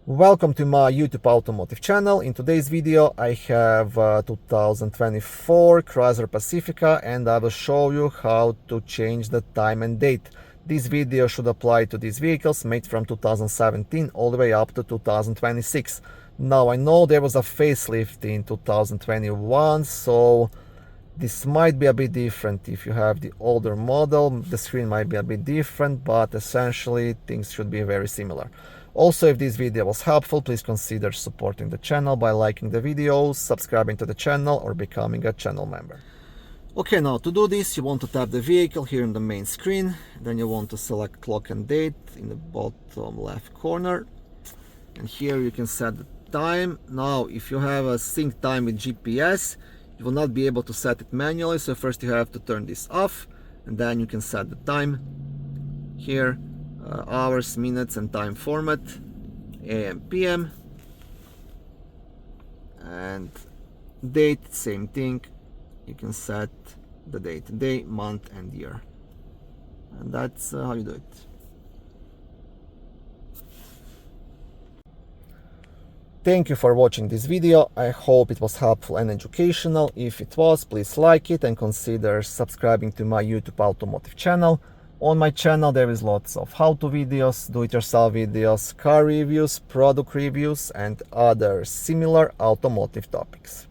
Welcome to my YouTube automotive channel. In today's video I have 2024 Chrysler Pacifica and I will show you how to change the time and date. This video should apply to these vehicles made from 2017 all the way up to 2026. Now I know there was a facelift in 2021, so this might be a bit different. If you have the older model, the screen might be a bit different, but essentially things should be very similar. Also, if this video was helpful, please consider supporting the channel by liking the videos, subscribing to the channel, or becoming a channel member. Okay, now to do this, you want to tap the vehicle here in the main screen. Then you want to select clock and date in the bottom left corner. And here you can set the time. Now, if you have a sync time with GPS, you will not be able to set it manually. So first you have to turn this off, and then you can set the time here. Hours, minutes, and time format, AM, PM, and date, same thing. You can set the date, day, month, and year, and that's how you do it. Thank you for watching this video. I hope it was helpful and educational. If it was, please like it and consider subscribing to my YouTube automotive channel. On my channel there is lots of how-to videos, do-it-yourself videos, car reviews, product reviews, and other similar automotive topics.